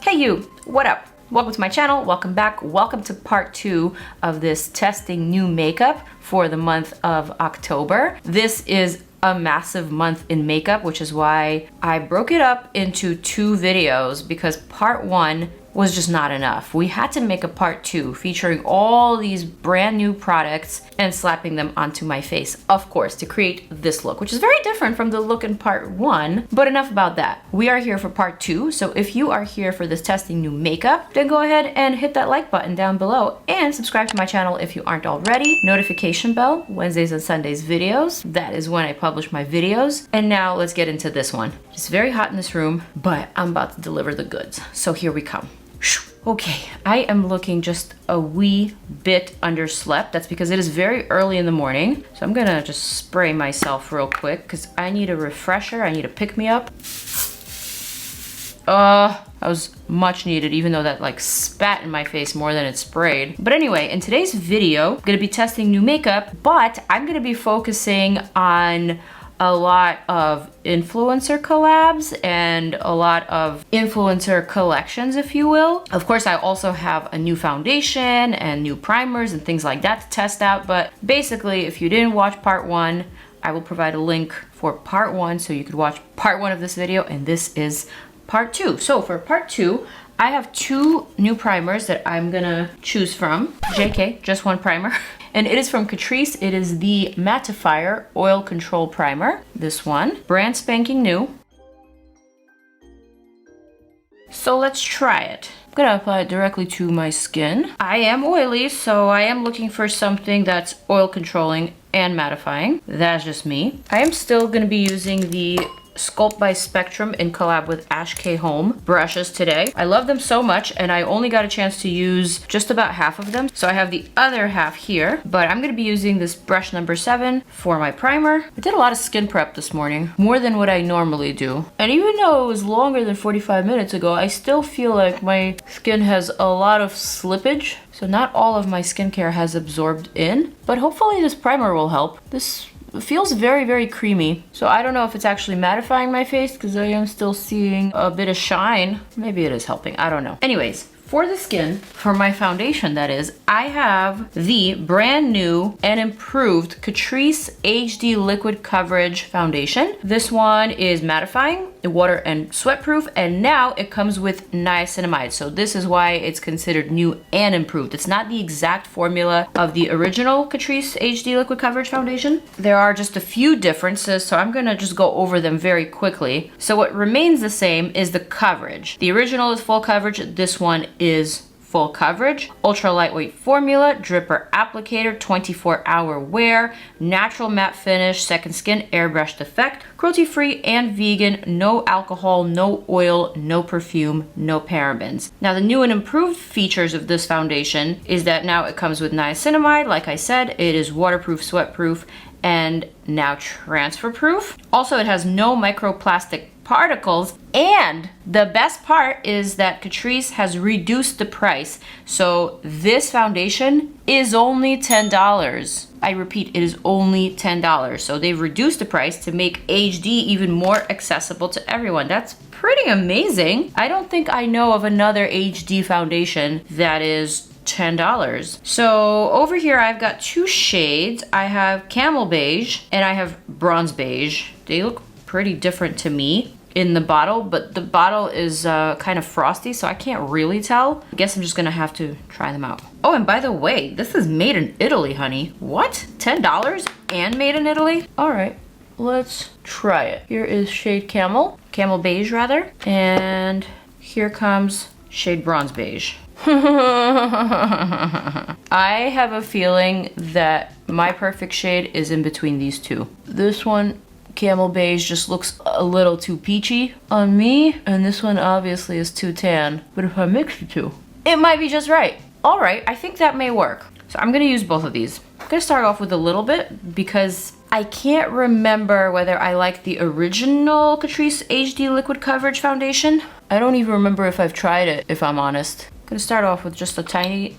Hey you, what up? Welcome to my channel, welcome back, welcome to part 2 of this testing new makeup for the month of October. This is a massive month in makeup, which is why I broke it up into 2 videos because part 1 was just not enough. We had to make a part 2 featuring all these brand new products and slapping them onto my face, of course, to create this look, which is very different from the look in part 1, but enough about that. We are here for part 2, so if you are here for this testing new makeup, then go ahead and hit that like button down below and subscribe to my channel if you aren't already. Notification bell, Wednesdays and Sundays videos. That is when I publish my videos. And now let's get into this one. It's very hot in this room, but I'm about to deliver the goods. So here we come. Okay, I am looking just a wee bit underslept. That's because it is very early in the morning. So I'm gonna just spray myself real quick because I need a refresher. I need a pick-me-up. That was much needed, even though that like spat in my face more than it sprayed. But anyway, in today's video, I'm gonna be testing new makeup, but I'm gonna be focusing on a lot of influencer collabs and a lot of influencer collections, if you will. Of course, I also have a new foundation and new primers and things like that to test out. But basically, if you didn't watch part 1, I will provide a link for part 1 so you could watch part 1 of this video, and this is part 2. So for part 2, I have 2 new primers that I'm gonna choose from. JK, just one primer. And it is from Catrice. It is the Mattifier Oil Control Primer. This one, brand spanking new. So let's try it. I'm gonna apply it directly to my skin. I am oily, so I am looking for something that's oil controlling and mattifying. That's just me. I am still gonna be using the SCULPT by Spectrum in collab with HOLM brushes today. I love them so much, and I only got a chance to use just about half of them. So I have the other half here, but I'm gonna be using this brush number 7 for my primer. I did a lot of skin prep this morning, more than what I normally do. And even though it was longer than 45 minutes ago, I still feel like my skin has a lot of slippage. So not all of my skincare has absorbed in, but hopefully this primer will help. This feels very, very creamy. So I don't know if it's actually mattifying my face because I am still seeing a bit of shine. Maybe it is helping, I don't know. Anyways, for the skin, for my foundation that is, I have the brand new and improved Catrice HD Liquid Coverage Foundation. This one is mattifying, water and sweat proof, and now it comes with niacinamide. So this is why it's considered new and improved. It's not the exact formula of the original Catrice HD Liquid Coverage Foundation. There are just a few differences, so I'm gonna just go over them very quickly. So what remains the same is the coverage. The original is full coverage, this one is full coverage, ultra lightweight formula, dripper applicator, 24-hour wear, natural matte finish, second skin airbrushed effect, cruelty-free and vegan, no alcohol, no oil, no perfume, no parabens. Now the new and improved features of this foundation is that now it comes with niacinamide. Like I said, it is waterproof, sweat-proof, and now transfer proof. Also, it has no microplastic particles, and the best part is that Catrice has reduced the price. So this foundation is only $10. I repeat, it is only $10. So they've reduced the price to make HD even more accessible to everyone. That's pretty amazing. I don't think I know of another HD foundation that is $10. So over here I've got 2 shades. I have camel beige and I have bronze beige. They look pretty different to me in the bottle, but the bottle is kind of frosty, so I can't really tell. I guess I'm just gonna have to try them out. Oh, and by the way, this is made in Italy, honey. What? $10 and made in Italy? All right, let's try it. Here is shade camel beige rather, and here comes shade bronze beige. I have a feeling that my perfect shade is in between these two. This one, camel beige, just looks a little too peachy on me, and this one obviously is too tan. But if I mix the two, it might be just right. All right, I think that may work. So I'm gonna use both of these. I'm gonna start off with a little bit because I can't remember whether I like the original Catrice HD Liquid Coverage Foundation. I don't even remember if I've tried it, if I'm honest. I'm gonna start off with just a tiny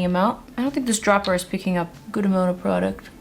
amount. I don't think this dropper is picking up a good amount of product.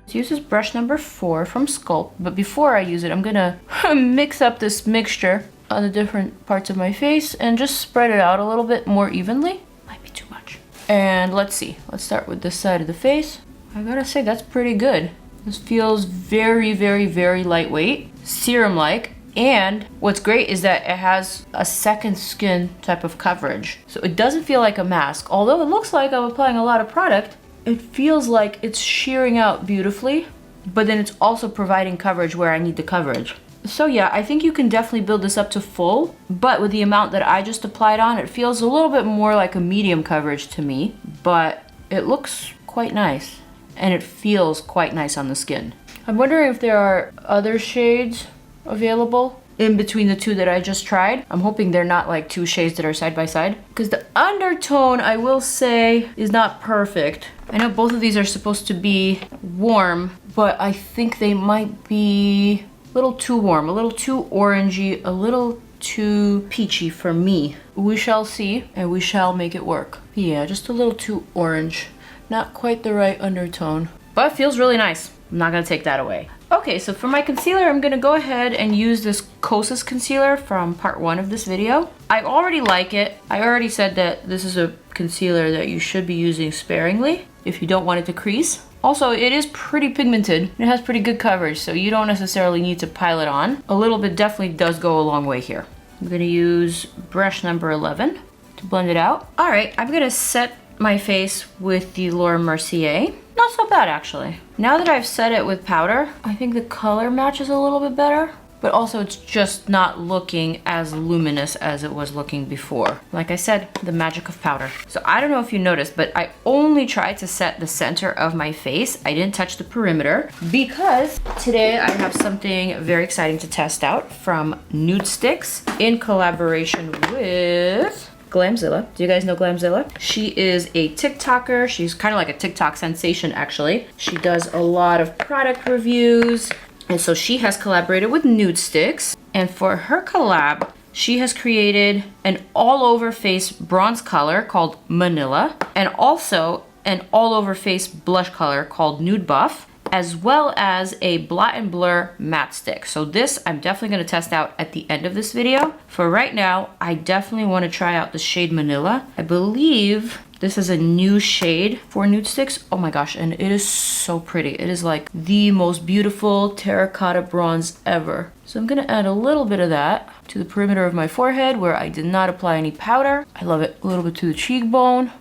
Use this brush number 4 from SCULPT, but before I use it, I'm gonna mix up this mixture on the different parts of my face and just spread it out a little bit more evenly. Might be too much. And let's see. Let's start with this side of the face. I gotta say, that's pretty good. This feels very, very, very lightweight, serum-like. And what's great is that it has a second skin type of coverage. So it doesn't feel like a mask. Although it looks like I'm applying a lot of product, it feels like it's shearing out beautifully, but then it's also providing coverage where I need the coverage. So yeah, I think you can definitely build this up to full, but with the amount that I just applied on, it feels a little bit more like a medium coverage to me, but it looks quite nice and it feels quite nice on the skin. I'm wondering if there are other shades available in between the two that I just tried. I'm hoping they're not like two shades that are side by side, because the undertone, I will say, is not perfect. I know both of these are supposed to be warm, but I think they might be a little too warm, a little too orangey, a little too peachy for me. We shall see and we shall make it work. Yeah, just a little too orange. Not quite the right undertone, but it feels really nice. I'm not gonna take that away. Okay, so for my concealer, I'm gonna go ahead and use this KOSAS concealer from part 1 of this video. I already like it. I already said that this is a concealer that you should be using sparingly if you don't want it to crease. Also, it is pretty pigmented. It has pretty good coverage, so you don't necessarily need to pile it on. A little bit definitely does go a long way here. I'm gonna use brush number 11 to blend it out. All right, I'm gonna set my face with the Laura Mercier. Not so bad, actually. Now that I've set it with powder, I think the color matches a little bit better, but also it's just not looking as luminous as it was looking before. Like I said, the magic of powder. So I don't know if you noticed, but I only tried to set the center of my face. I didn't touch the perimeter because today I have something very exciting to test out from NUDESTIX in collaboration with GLAMZILLA. Do you guys know GLAMZILLA? She is a TikToker. She's kind of like a TikTok sensation, actually. She does a lot of product reviews. And so she has collaborated with NUDESTIX. And for her collab, she has created an all-over face bronze color called Manila, and also an all-over face blush color called Nude Buff, as well as a blot and blur matte stick. So this I'm definitely going to test out at the end of this video. For right now, I definitely want to try out the shade Manila. I believe this is a new shade for NUDESTIX. Oh my gosh, and it is so pretty. It is like the most beautiful terracotta bronze ever. So I'm going to add a little bit of that to the perimeter of my forehead where I did not apply any powder. I love it. A little bit to the cheekbone,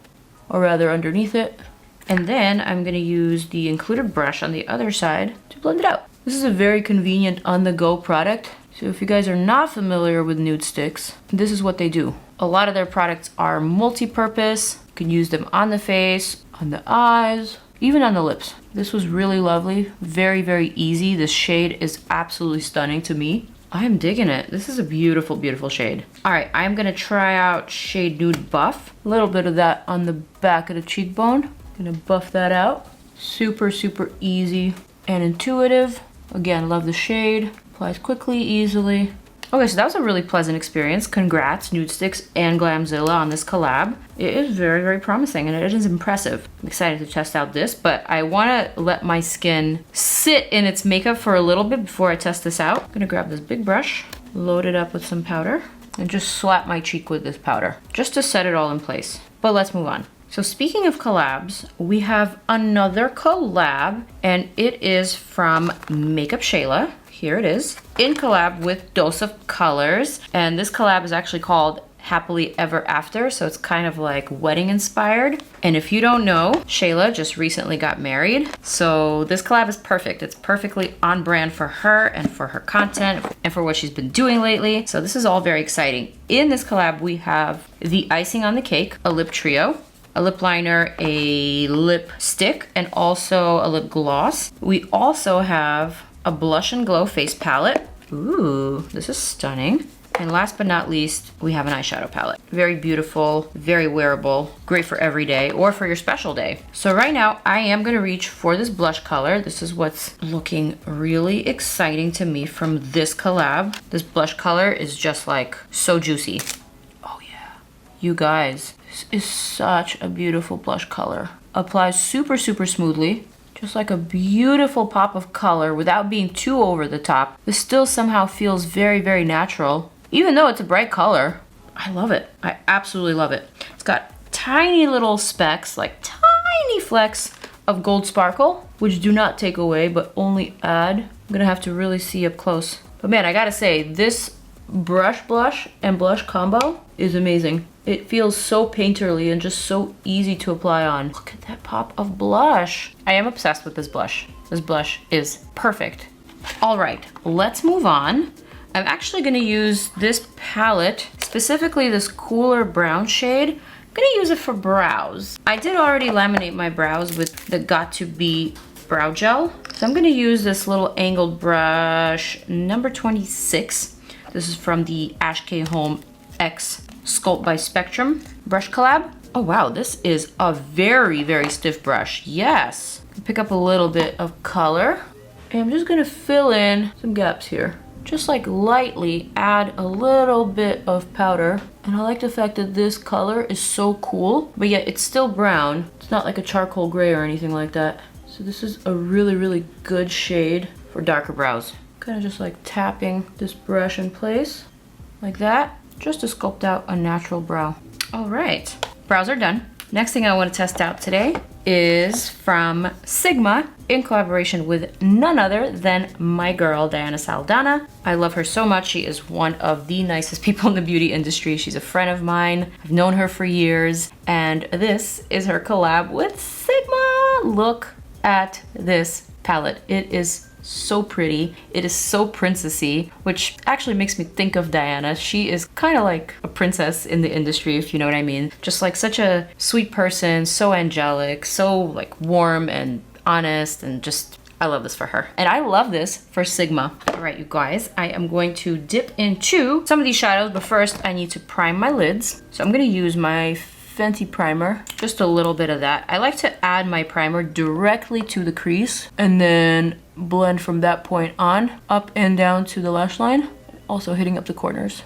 or rather underneath it. And then I'm gonna use the included brush on the other side to blend it out. This is a very convenient on-the-go product. So if you guys are not familiar with NUDESTIX, this is what they do. A lot of their products are multi-purpose. You can use them on the face, on the eyes, even on the lips. This was really lovely, very, very easy. This shade is absolutely stunning to me. I am digging it. This is a beautiful, beautiful shade. All right, I'm gonna try out shade Nude Buff. A little bit of that on the back of the cheekbone. Gonna buff that out. Super, super easy and intuitive. Again, love the shade. Applies quickly, easily. Okay, so that was a really pleasant experience. Congrats, NUDESTIX and GLAMZILLA on this collab. It is very, very promising and it is impressive. I'm excited to test out this, but I wanna let my skin sit in its makeup for a little bit before I test this out. I'm gonna grab this big brush, load it up with some powder, and just slap my cheek with this powder, just to set it all in place. But let's move on. So speaking of collabs, we have another collab, and it is from MakeupShayla. Here it is, in collab with Dose of Colors. And this collab is actually called Happily Ever After, so it's kind of like wedding inspired. And if you don't know, Shayla just recently got married, so this collab is perfect. It's perfectly on brand for her and for her content and for what she's been doing lately. So this is all very exciting. In this collab, we have the icing on the cake, a lip trio, a lip liner, a lip stick, and also a lip gloss. We also have a blush and glow face palette. Ooh, this is stunning. And last but not least, we have an eyeshadow palette. Very beautiful, very wearable, great for every day or for your special day. So right now, I am gonna reach for this blush color. This is what's looking really exciting to me from this collab. This blush color is just like so juicy. Oh yeah. You guys, this is such a beautiful blush color. Applies super, super smoothly. Just like a beautiful pop of color without being too over the top. This still somehow feels very, very natural. Even though it's a bright color, I love it. I absolutely love it. It's got tiny little specks, like tiny flecks of gold sparkle, which do not take away, but only add. I'm gonna have to really see up close. But man, I gotta say, this brush blush and blush combo is amazing. It feels so painterly and just so easy to apply on. Look at that pop of blush. I am obsessed with this blush. This blush is perfect. All right, let's move on. I'm actually gonna use this palette, specifically this cooler brown shade. I'm gonna use it for brows. I did already laminate my brows with the Got2b brow gel. So I'm gonna use this little angled brush, number 26. This is from the HOLM X Sculpt by Spectrum brush collab. Oh wow, this is a very, very stiff brush. Yes. Pick up a little bit of color. And I'm just gonna fill in some gaps here. Just like lightly add a little bit of powder. And I like the fact that this color is so cool, but yet it's still brown. It's not like a charcoal gray or anything like that. So this is a really, really good shade for darker brows. Kind of just like tapping this brush in place like that, just to sculpt out a natural brow. All right, brows are done. Next thing I want to test out today is from Sigma in collaboration with none other than my girl, Diana Saldana. I love her so much. She is one of the nicest people in the beauty industry. She's a friend of mine. I've known her for years. And this is her collab with Sigma. Look at this palette. It is so pretty. It is so princessy, which actually makes me think of Diana. She is kind of like a princess in the industry, if you know what I mean. Just like such a sweet person, so angelic, so like warm and honest, and just, I love this for her. And I love this for Sigma. All right, you guys, I am going to dip into some of these shadows, but first I need to prime my lids. So I'm gonna use my Fenty primer, just a little bit of that. I like to add my primer directly to the crease and then blend from that point on up and down to the lash line, also hitting up the corners.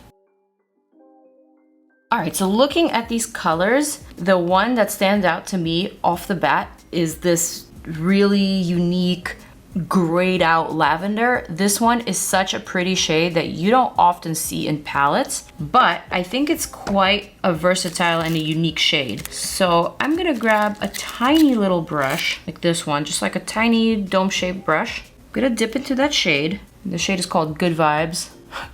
All right, so looking at these colors, the one that stands out to me off the bat is this really unique grayed out lavender. This one is such a pretty shade that you don't often see in palettes, but I think it's quite a versatile and a unique shade. So I'm gonna grab a tiny little brush like this one, just like a tiny dome-shaped brush. I'm gonna dip into that shade. The shade is called Good Vibes,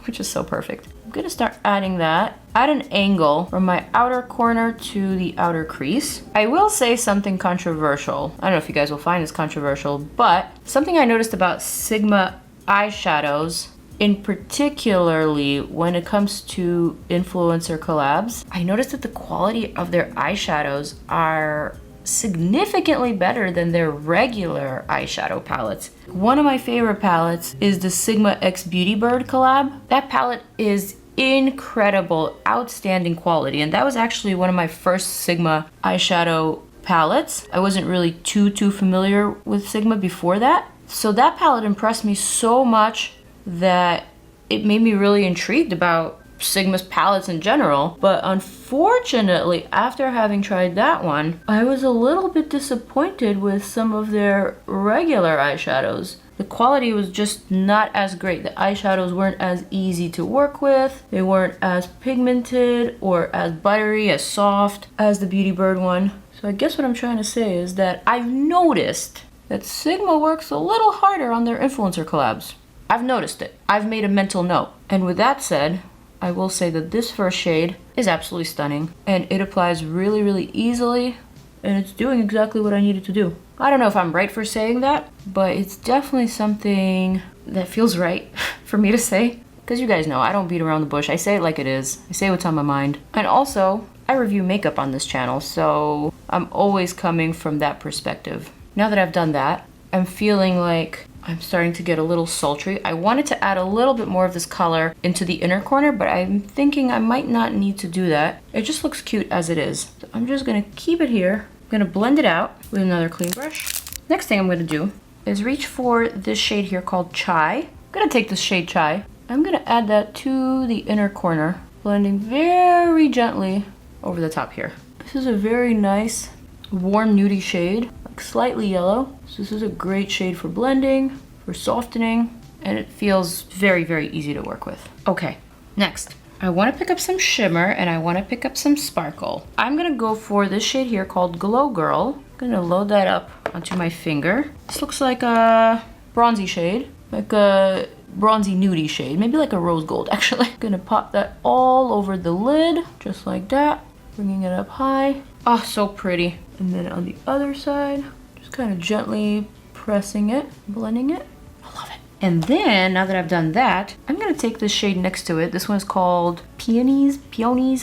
which is so perfect. I'm gonna start adding that at an angle from my outer corner to the outer crease. I will say something controversial. I don't know if you guys will find this controversial, but something I noticed about Sigma eyeshadows, in particularly when it comes to influencer collabs, I noticed that the quality of their eyeshadows are significantly better than their regular eyeshadow palettes. One of my favorite palettes is the Sigma X Beauty Bird collab. That palette is incredible, outstanding quality, and that was actually one of my first Sigma eyeshadow palettes. I wasn't really too familiar with Sigma before that, so that palette impressed me so much that it made me really intrigued about Sigma's palettes in general. But unfortunately, after having tried that one, I was a little bit disappointed with some of their regular eyeshadows. The quality was just not as great. The eyeshadows weren't as easy to work with. They weren't as pigmented or as buttery, as soft as the Beauty Bird one. So I guess what I'm trying to say is that I've noticed that Sigma works a little harder on their influencer collabs. I've noticed it. I've made a mental note. And with that said, I will say that this first shade is absolutely stunning, and it applies really, really easily, and it's doing exactly what I needed to do. I don't know if I'm right for saying that, but it's definitely something that feels right for me to say, because you guys know I don't beat around the bush. I say it like it is. I say what's on my mind. And also, I review makeup on this channel, so I'm always coming from that perspective. Now that I've done that, I'm feeling like I'm starting to get a little sultry. I wanted to add a little bit more of this color into the inner corner, but I'm thinking I might not need to do that. It just looks cute as it is. So I'm just gonna keep it here. I'm gonna blend it out with another clean brush. Next thing I'm gonna do is reach for this shade here called Chai. I'm gonna take this shade Chai. I'm gonna add that to the inner corner, blending very gently over the top here. This is a very nice, warm nudie shade, like slightly yellow. So this is a great shade for blending, for softening, and it feels very, very easy to work with. Okay, next, I want to pick up some shimmer and I want to pick up some sparkle. I'm going to go for this shade here called Glow Girl. I'm going to load that up onto my finger. This looks like a bronzy shade, like a bronzy nudie shade, maybe like a rose gold actually. I'm going to pop that all over the lid, just like that, bringing it up high. Oh, so pretty. And then on the other side, just kind of gently pressing it, blending it. I love it. And then, now that I've done that, I'm gonna take this shade next to it. This one's called Peonies.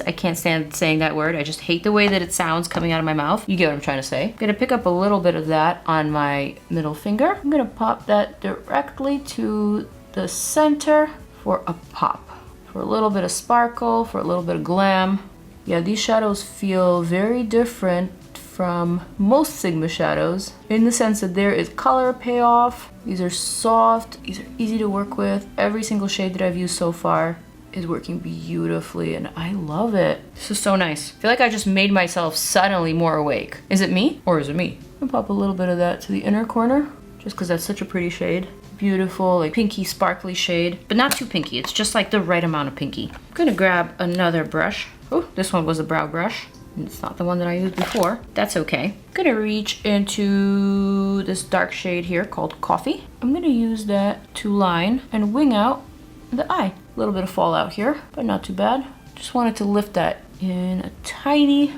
I can't stand saying that word. I just hate the way that it sounds coming out of my mouth. You get what I'm trying to say. I'm gonna pick up a little bit of that on my middle finger. I'm gonna pop that directly to the center for a pop. For a little bit of sparkle, for a little bit of glam. Yeah, these shadows feel very different from most Sigma shadows in the sense that there is color payoff. These are soft, these are easy to work with. Every single shade that I've used so far is working beautifully and I love it. This is so nice. I feel like I just made myself suddenly more awake. Is it me or is it me? I'm gonna pop a little bit of that to the inner corner just because that's such a pretty shade. Beautiful, like pinky, sparkly shade, but not too pinky. It's just like the right amount of pinky. I'm gonna grab another brush. Oh, this one was a brow brush. It's not the one that I used before. That's okay. I'm gonna reach into this dark shade here called Coffee. I'm gonna use that to line and wing out the eye. A little bit of fallout here, but not too bad. Just wanted to lift that in a tiny,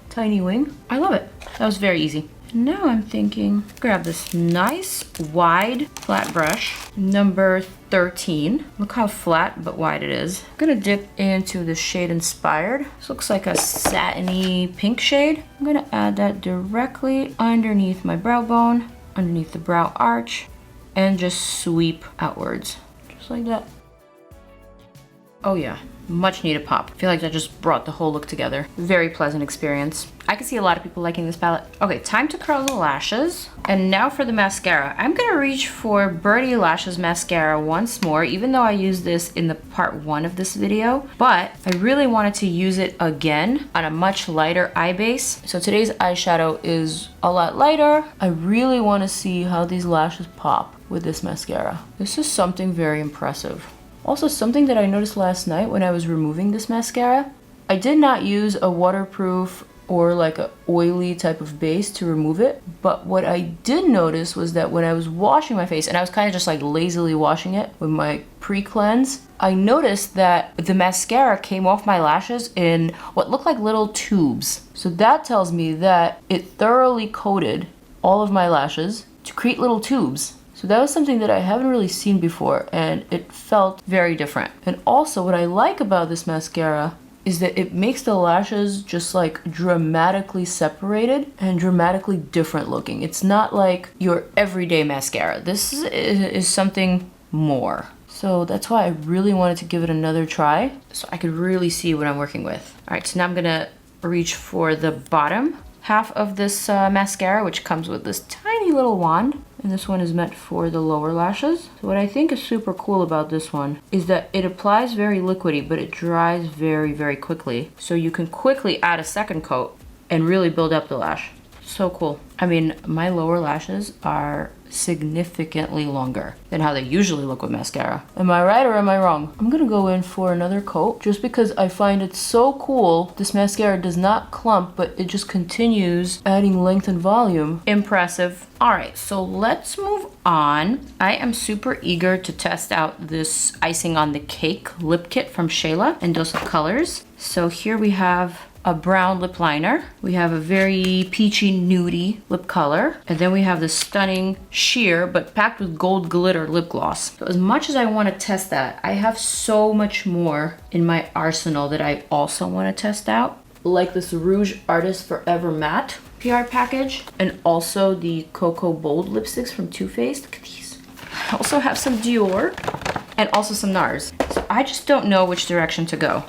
tiny wing. I love it. That was very easy. Now I'm thinking, grab this nice wide flat brush, number 13. Look how flat but wide it is. I'm gonna dip into the shade Inspired. This looks like a satiny pink shade. I'm gonna add that directly underneath my brow bone, underneath the brow arch, and just sweep outwards, just like that. Oh yeah. Much needed pop. I feel like that just brought the whole look together. Very pleasant experience. I can see a lot of people liking this palette. Okay, time to curl the lashes. And now for the mascara. I'm gonna reach for Birdie Lashes Mascara once more, even though I used this in the part 1 of this video. But I really wanted to use it again on a much lighter eye base. So today's eyeshadow is a lot lighter. I really wanna see how these lashes pop with this mascara. This is something very impressive. Also, something that I noticed last night when I was removing this mascara, I did not use a waterproof or like an oily type of base to remove it. But what I did notice was that when I was washing my face, and I was kind of just like lazily washing it with my pre-cleanse, I noticed that the mascara came off my lashes in what looked like little tubes. So that tells me that it thoroughly coated all of my lashes to create little tubes. So that was something that I haven't really seen before and it felt very different. And also what I like about this mascara is that it makes the lashes just like dramatically separated and dramatically different looking. It's not like your everyday mascara. This is something more. So that's why I really wanted to give it another try so I could really see what I'm working with. All right, so now I'm gonna reach for the bottom half of this mascara, which comes with this tiny little wand. And this one is meant for the lower lashes. So what I think is super cool about this one is that it applies very liquidy, but it dries very, very quickly. So you can quickly add a second coat and really build up the lash. So cool. I mean, my lower lashes are significantly longer than how they usually look with mascara. Am I right or am I wrong? I'm gonna go in for another coat just because I find it so cool. This mascara does not clump, but it just continues adding length and volume. Impressive. All right, so let's move on. I am super eager to test out this icing on the cake lip kit from Shayla and Dose of Colors. So here we have a brown lip liner. We have a very peachy nudie lip color. And then we have this stunning sheer but packed with gold glitter lip gloss. So as much as I want to test that, I have so much more in my arsenal that I also want to test out. Like this Rouge Artist Forever Matte PR package. And also the Cocoa Bold lipsticks from Too Faced. Look at these. I also have some Dior and also some NARS. So I just don't know which direction to go.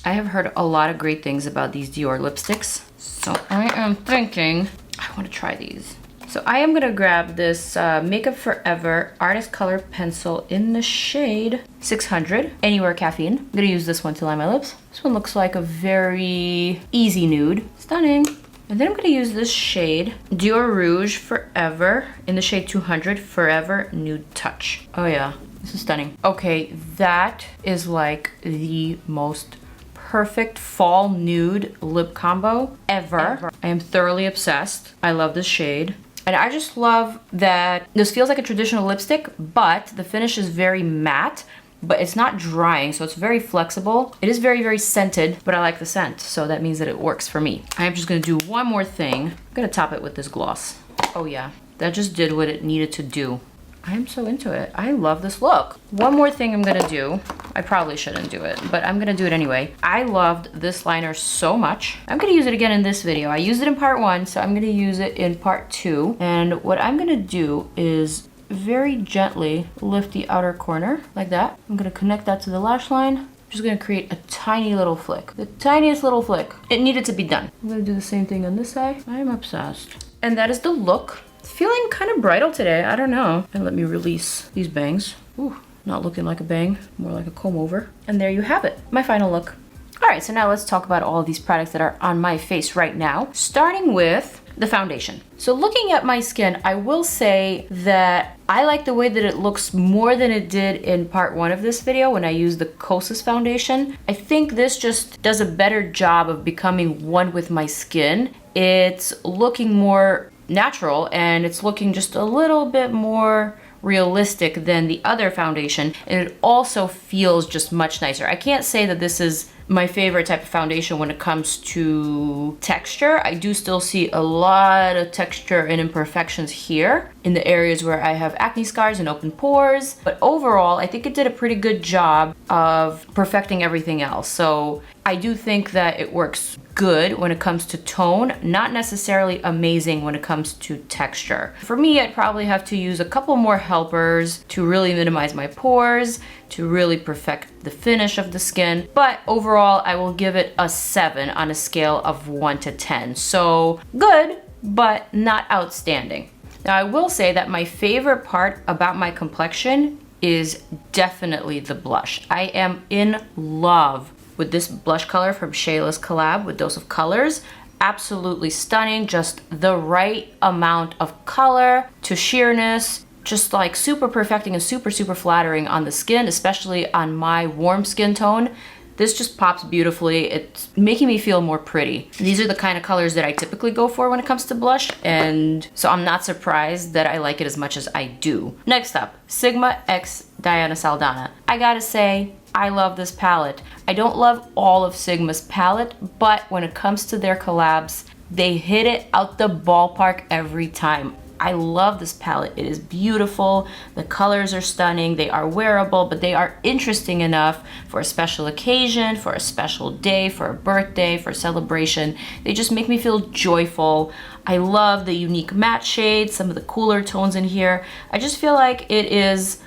I have heard a lot of great things about these Dior lipsticks. So I am thinking I want to try these. So I am going to grab this Makeup Forever Artist Color Pencil in the shade 600 Anywhere Caffeine. I'm going to use this one to line my lips. This one looks like a very easy nude. Stunning. And then I'm going to use this shade Dior Rouge Forever in the shade 200 Forever Nude Touch. Oh yeah. This is stunning. Okay, that is like the most perfect fall nude lip combo ever. I am thoroughly obsessed. I love this shade. And I just love that this feels like a traditional lipstick, but the finish is very matte, but it's not drying, so it's very flexible. It is very, very scented, but I like the scent, so that means that it works for me. I'm just gonna do one more thing. I'm gonna top it with this gloss. Oh yeah, that just did what it needed to do. I'm so into it. I love this look. One more thing I'm gonna do. I probably shouldn't do it, but I'm gonna do it anyway. I loved this liner so much. I'm gonna use it again in this video. I used it in part 1, so I'm gonna use it in part 2. And what I'm gonna do is very gently lift the outer corner like that. I'm gonna connect that to the lash line. I'm just gonna create a tiny little flick. The tiniest little flick. It needed to be done. I'm gonna do the same thing on this side. I'm obsessed. And that is the look. Feeling kind of bridal today, I don't know. And let me release these bangs. Ooh, not looking like a bang, more like a comb over. And there you have it, my final look. All right, so now let's talk about all of these products that are on my face right now, starting with the foundation. So looking at my skin, I will say that I like the way that it looks more than it did in part 1 of this video when I used the KOSAS foundation. I think this just does a better job of becoming one with my skin. It's looking more natural and it's looking just a little bit more realistic than the other foundation, and it also feels just much nicer. I can't say that this is my favorite type of foundation when it comes to texture. I do still see a lot of texture and imperfections here in the areas where I have acne scars and open pores, but overall I think it did a pretty good job of perfecting everything else. So I do think that it works good when it comes to tone, not necessarily amazing when it comes to texture. For me, I'd probably have to use a couple more helpers to really minimize my pores, to really perfect the finish of the skin. But overall, I will give it a 7 on a scale of 1 to 10. So good, but not outstanding. Now, I will say that my favorite part about my complexion is definitely the blush. I am in love with this blush color from Shayla's collab with Dose of Colors. Absolutely stunning, just the right amount of color to sheerness, just like super perfecting and super flattering on the skin, especially on my warm skin tone. This just pops beautifully. It's making me feel more pretty. These are the kind of colors that I typically go for when it comes to blush, and so I'm not surprised that I like it as much as I do. Next up, Sigma X Diana Saldana. I gotta say, I love this palette. I don't love all of Sigma's palette, but when it comes to their collabs, they hit it out the ballpark every time. I love this palette. It is beautiful. The colors are stunning. They are wearable, but they are interesting enough for a special occasion, for a special day, for a birthday, for a celebration. They just make me feel joyful. I love the unique matte shades, some of the cooler tones in here. I just feel like it is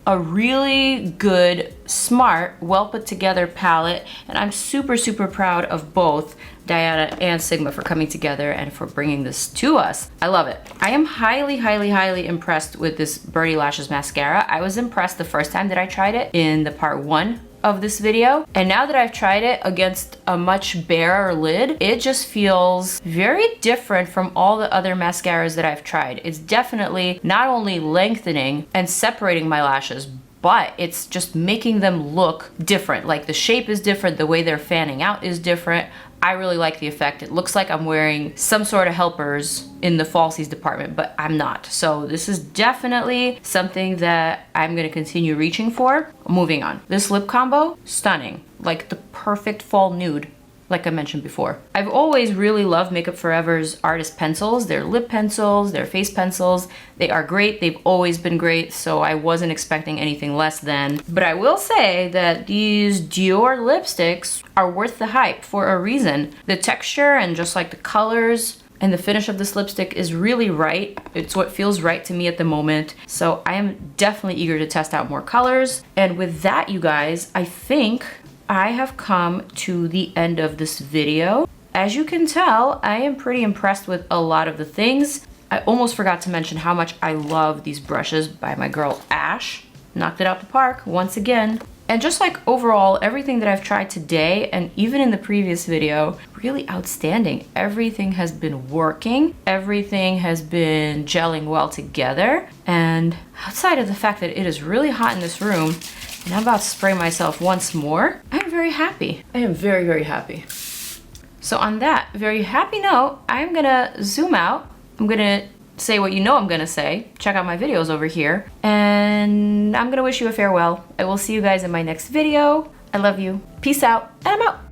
a really good, smart, well put together palette, and I'm super proud of both Diana and Sigma for coming together and for bringing this to us. I love it. I am highly impressed with this Birdie Lashes mascara. I was impressed the first time that I tried it in the part 1 of this video, and now that I've tried it against a much barer lid, it just feels very different from all the other mascaras that I've tried. It's definitely not only lengthening and separating my lashes, but it's just making them look different. Like the shape is different, the way they're fanning out is different. I really like the effect. It looks like I'm wearing some sort of helpers in the falsies department, but I'm not. So this is definitely something that I'm gonna continue reaching for. Moving on. This lip combo, stunning. Like the perfect fall nude, like I mentioned before. I've always really loved Makeup Forever's artist pencils, their lip pencils, their face pencils. They are great, they've always been great, so I wasn't expecting anything less than. But I will say that these DIOR lipsticks are worth the hype for a reason. The texture and just like the colors and the finish of this lipstick is really right. It's what feels right to me at the moment. So I am definitely eager to test out more colors. And with that, you guys, I think I have come to the end of this video. As you can tell, I am pretty impressed with a lot of the things. I almost forgot to mention how much I love these brushes by my girl Ash. Knocked it out the park once again. And just like overall, everything that I've tried today and even in the previous video, really outstanding. Everything has been working. Everything has been gelling well together. And And outside of the fact that it is really hot in this room, and I'm about to spray myself once more, I'm very happy. I am very, very happy. So on that very happy note, I'm gonna zoom out. I'm gonna say what you know I'm gonna say. Check out my videos over here. And I'm gonna wish you a farewell. I will see you guys in my next video. I love you. Peace out, and I'm out.